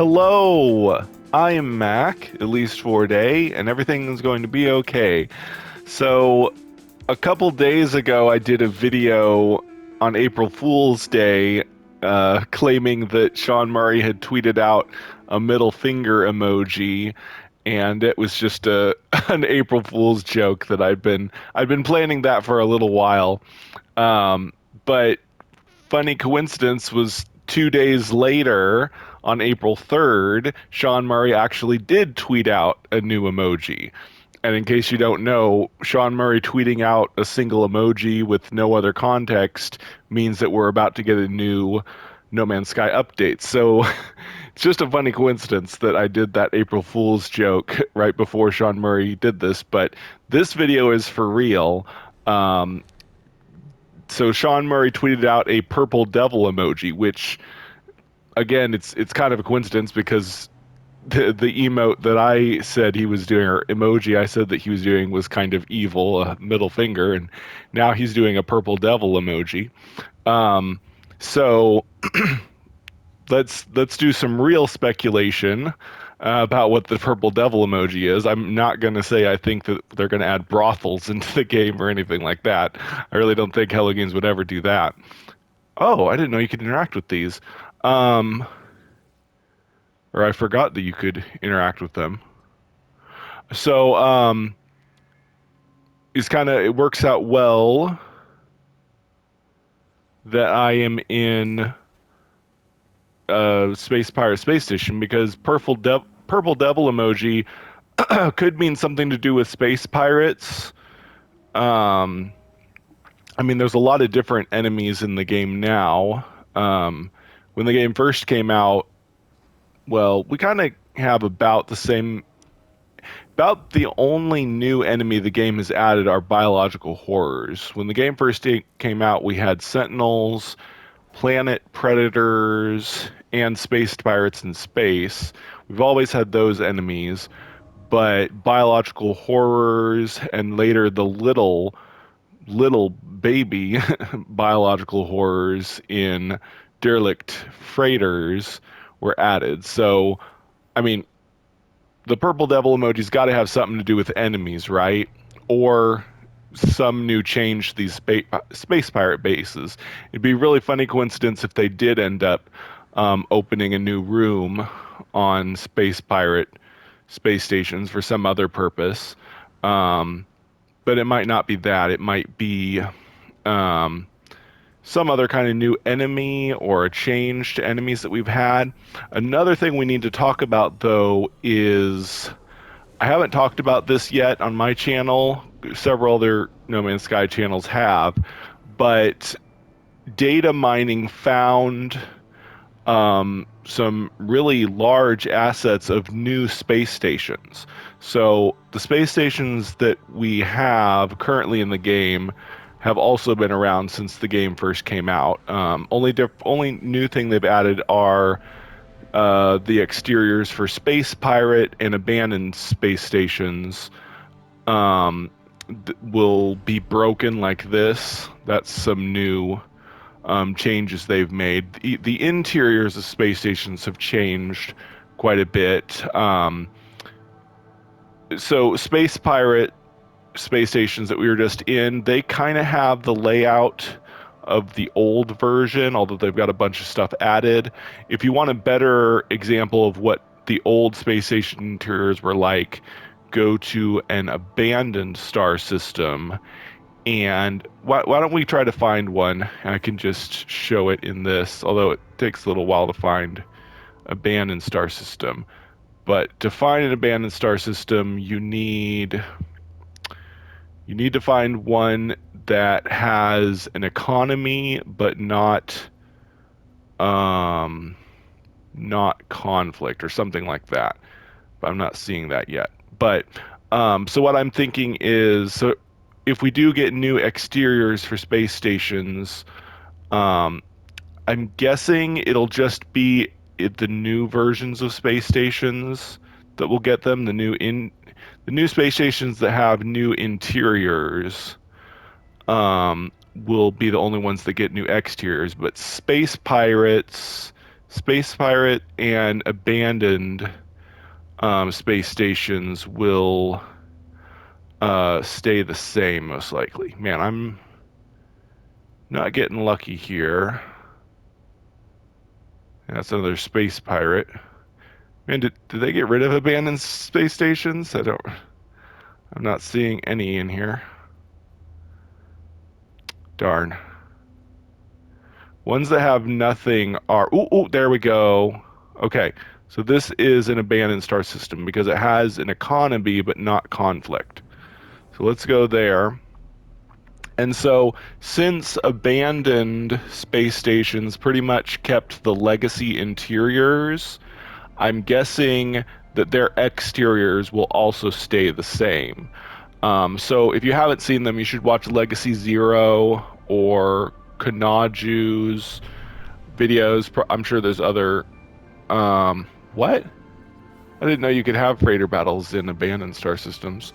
Hello, I am Mac, at least for a day, and everything is going to be okay. So, a couple days ago, I did a video on April Fool's Day claiming that Sean Murray had tweeted out a middle finger emoji, and it was just an April Fool's joke that I'd been planning that for a little while. But funny coincidence was 2 days later, on April 3rd, Sean Murray actually did tweet out a new emoji. And in case you don't know, Sean Murray tweeting out a single emoji with no other context means that we're about to get a new No Man's Sky update. So it's just a funny coincidence that I did that April Fool's joke right before Sean Murray did this. But this video is for real. Um, so Sean Murray tweeted out a purple devil emoji, which again, it's kind of a coincidence because the emote that I said he was doing, or emoji I said that he was doing, was kind of evil, a middle finger, and now he's doing a purple devil emoji. So let's do some real speculation about what the purple devil emoji is. I'm not going to say I think that they're going to add brothels into the game or anything like that. I really don't think Hello Games would ever do that. Oh, I didn't know you could interact with these. Um, or I forgot that you could interact with them. So, it works out well that I am in Space Pirate Space Station because purple devil emoji could mean something to do with space pirates. Um, I mean, there's a lot of different enemies in the game now. When the game first came out, well, we kind of have about the only new enemy the game has added are biological horrors. When the game first came out, we had sentinels, planet predators, and space pirates in space. We've always had those enemies, but biological horrors and later the little baby biological horrors in derelict freighters were added. So, I mean, the purple devil emoji's got to have something to do with enemies, right? Or some new change to these space pirate bases. It'd be a really funny coincidence if they did end up opening a new room on space pirate space stations for some other purpose. But it might not be that. It might be um, some other kind of new enemy or a change to enemies that we've had. Another thing we need to talk about, though, is I haven't talked about this yet on my channel. Several other No Man's Sky channels have, but data mining found some really large assets of new space stations. So the space stations that we have currently in the game have also been around since the game first came out. Only new thing they've added are the exteriors for Space Pirate and abandoned space stations will be broken like this. That's some new changes they've made. The interiors of space stations have changed quite a bit. So Space Pirate space stations that we were just in, they kind of have the layout of the old version, although they've got a bunch of stuff added. If you want a better example of what the old space station interiors were like, go to an abandoned star system. And why don't we try to find one? I can just show it in this, although it takes a little while to find abandoned star system. But to find an abandoned star system, you need to find one that has an economy, but not conflict or something like that. But I'm not seeing that yet. But so what I'm thinking is, so if we do get new exteriors for space stations, um, I'm guessing it'll just be the new versions of space stations that will get them. The new space stations that have new interiors will be the only ones that get new exteriors. But space pirates, Space Pirate and abandoned space stations will stay the same, most likely. Man, I'm not getting lucky here. That's another Space Pirate. Man, did they get rid of abandoned space stations? I'm not seeing any in here. Darn. Ones that have nothing are, ooh, there we go. Okay, so this is an abandoned star system because it has an economy but not conflict. So let's go there. And so, since abandoned space stations pretty much kept the legacy interiors, I'm guessing that their exteriors will also stay the same. So if you haven't seen them, you should watch Legacy Zero or Kanaju's videos. I'm sure there's other. What? I didn't know you could have freighter battles in abandoned star systems,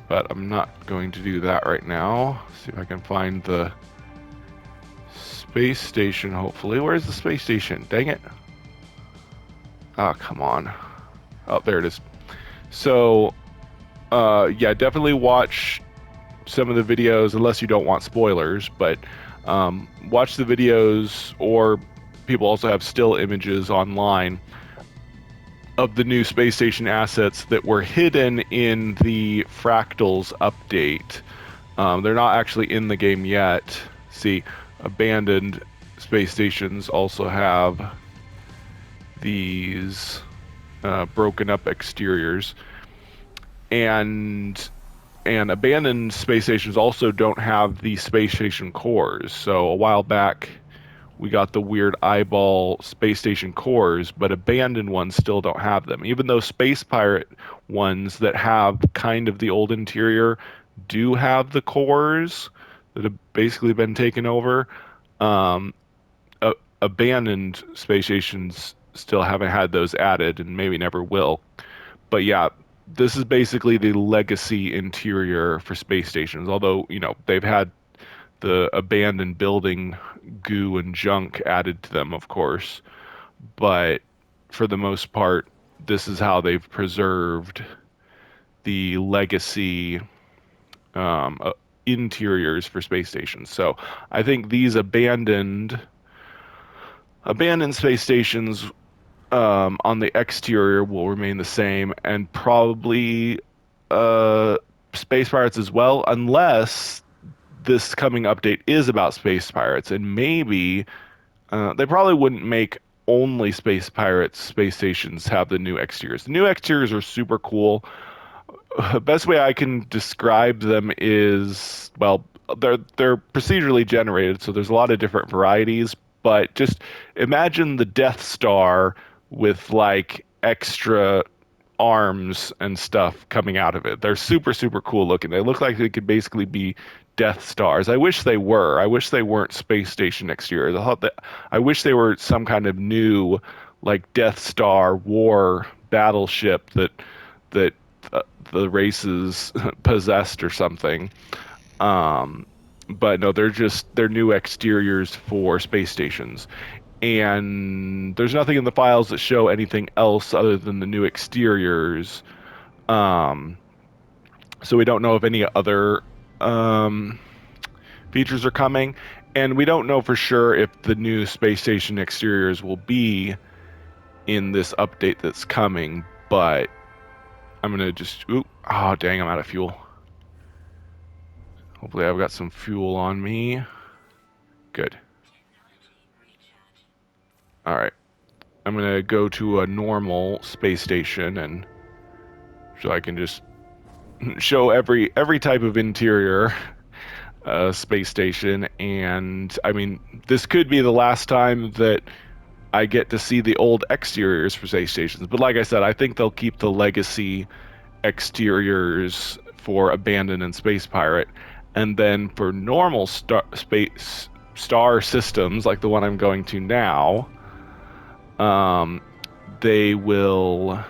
but I'm not going to do that right now. See if I can find the space station, hopefully. Where's the space station? Dang it. Oh, come on. Oh, there it is. So, yeah, definitely watch some of the videos, unless you don't want spoilers, but watch the videos, or people also have still images online of the new space station assets that were hidden in the Fractals update. They're not actually in the game yet. See, abandoned space stations also have these broken up exteriors, and abandoned space stations also don't have the space station cores. So a while back, we got the weird eyeball space station cores, but abandoned ones still don't have them. Even though Space Pirate ones that have kind of the old interior do have the cores that have basically been taken over, um, abandoned space stations still haven't had those added and maybe never will. But yeah, this is basically the legacy interior for space stations. Although, they've had the abandoned building goo and junk added to them, of course. But for the most part, this is how they've preserved the legacy um, uh, interiors for space stations. So I think these abandoned space stations on the exterior will remain the same, and probably space pirates as well, unless this coming update is about space pirates, and maybe they probably wouldn't make only space pirates space stations have the new exteriors. The new exteriors are super cool. Best way I can describe them is, well, they're procedurally generated, so there's a lot of different varieties. But just imagine the Death Star with like extra arms and stuff coming out of it. They're super, super cool looking. They look like they could basically be Death Stars. I wish they were. I wish they weren't space station exteriors. I wish they were some kind of new, like Death Star war battleship that the races possessed or something. Um, but no, they're new exteriors for space stations. And there's nothing in the files that show anything else other than the new exteriors. Um, so we don't know if any other features are coming, and we don't know for sure if the new space station exteriors will be in this update that's coming. But I'm gonna just, oh dang, I'm out of fuel. Hopefully I've got some fuel on me. Good. All right. I'm gonna go to a normal space station, and so I can just show every type of interior space station. And I mean, this could be the last time that I get to see the old exteriors for space stations. But like I said, I think they'll keep the legacy exteriors for Abandoned and Space Pirate, and then for normal star systems like the one I'm going to now, um, they will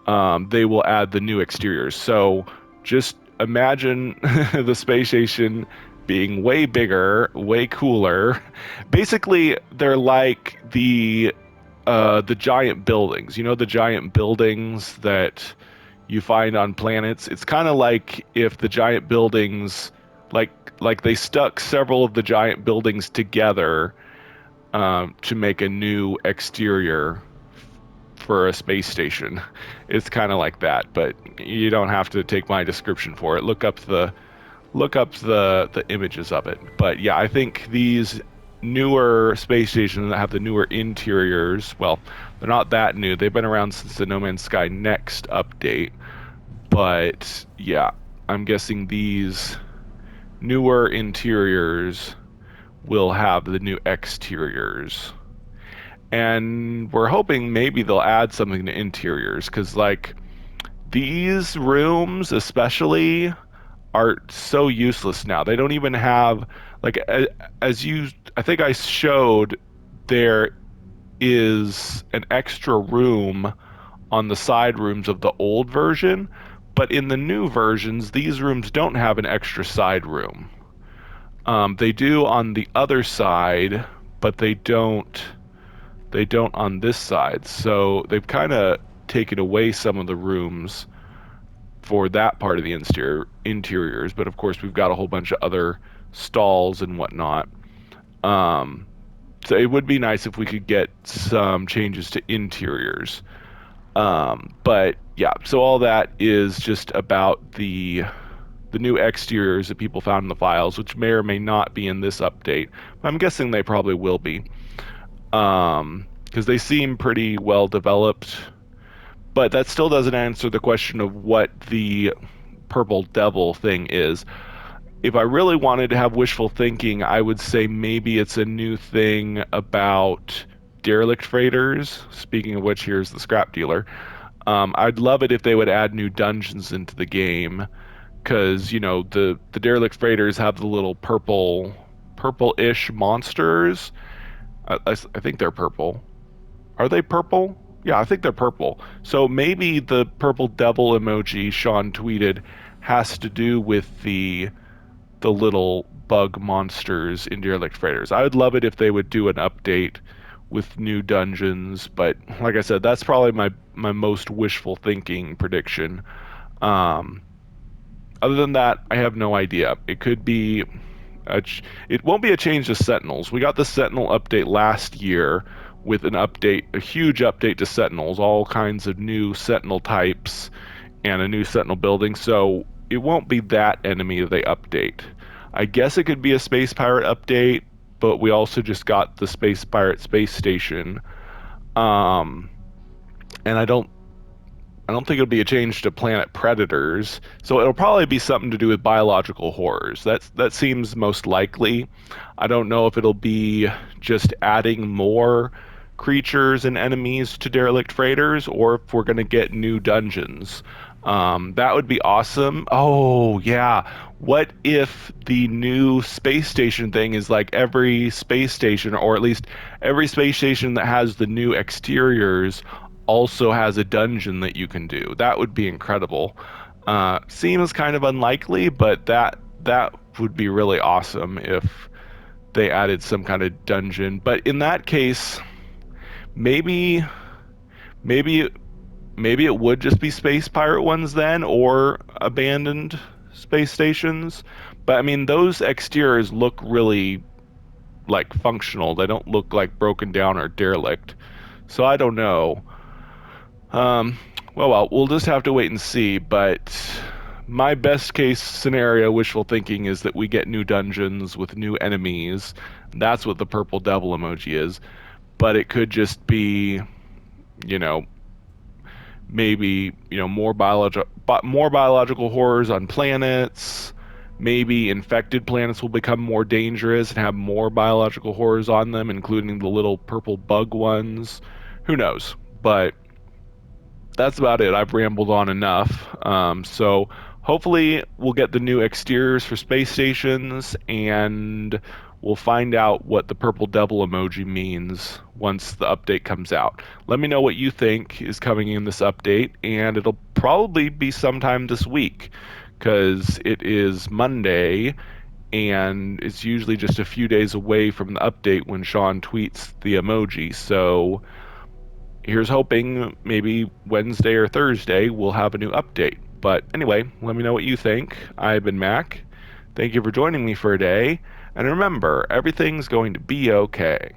add the new exteriors. So just imagine the space station being way bigger, way cooler. Basically, they're like the giant buildings. You know, the giant buildings that you find on planets. It's kind of like if the giant buildings, like like they stuck several of the giant buildings together to make a new exterior for a space station. It's kind of like that, but you don't have to take my description for it. Look up the images of it. But yeah, I think these newer space stations that have the newer interiors, well, they're not that new. They've been around since the No Man's Sky Next update. But yeah, I'm guessing these newer interiors will have the new exteriors. And we're hoping maybe they'll add something to interiors because, like, these rooms, especially, are so useless now. They don't even have, like, as you, I think I showed, there is an extra room on the side rooms of the old version, but in the new versions, these rooms don't have an extra side room. They do on the other side, but they don't. They don't on this side. So they've kind of taken away some of the rooms for that part of the interiors. But of course, we've got a whole bunch of other stalls and whatnot. Um, so it would be nice if we could get some changes to interiors. But yeah, so all that is just about the new exteriors that people found in the files, which may or may not be in this update. But I'm guessing they probably will be, because they seem pretty well developed. But that still doesn't answer the question of what the purple devil thing is. If I really wanted to have wishful thinking, I would say maybe it's a new thing about derelict freighters. Speaking of which, here's the scrap dealer. I'd love it if they would add new dungeons into the game, because you know the derelict freighters have the little purple-ish monsters. I think they're purple. Are they purple? Yeah, I think they're purple. So maybe the purple devil emoji Sean tweeted has to do with the little bug monsters in derelict freighters. I would love it if they would do an update with new dungeons, but like I said, that's probably my most wishful thinking prediction. Um, Other than that, I have no idea. It could be it won't be a change to Sentinels. We got the Sentinel update last year with an update, a huge update to Sentinels, all kinds of new Sentinel types and a new Sentinel building. So it won't be that enemy that they update. I guess it could be a Space Pirate update, but we also just got the Space Pirate space station. Um, and I don't think it'll be a change to planet predators, so it'll probably be something to do with biological horrors. That seems most likely. I don't know if it'll be just adding more creatures and enemies to derelict freighters, or if we're going to get new dungeons. That would be awesome. Oh yeah, what if the new space station thing is like every space station, or at least every space station that has the new exteriors also has a dungeon that you can do? That would be incredible. Seems kind of unlikely, but that would be really awesome if they added some kind of dungeon. But in that case, maybe maybe maybe it would just be space pirate ones then, or abandoned space stations. But I mean, those exteriors look really like functional. They don't look like broken down or derelict. So I don't know. Um, well, we'll just have to wait and see. But my best case scenario, wishful thinking, is that we get new dungeons with new enemies. That's what the purple devil emoji is. But it could just be, you know, maybe more biological horrors on planets. Maybe infected planets will become more dangerous and have more biological horrors on them, including the little purple bug ones. Who knows? But that's about it. I've rambled on enough. So hopefully we'll get the new exteriors for space stations, and we'll find out what the purple devil emoji means once the update comes out. Let me know what you think is coming in this update, and it'll probably be sometime this week because it is Monday and it's usually just a few days away from the update when Sean tweets the emoji. So here's hoping maybe Wednesday or Thursday we'll have a new update. But anyway, let me know what you think. I've been Mac. Thank you for joining me for a day. And remember, everything's going to be okay.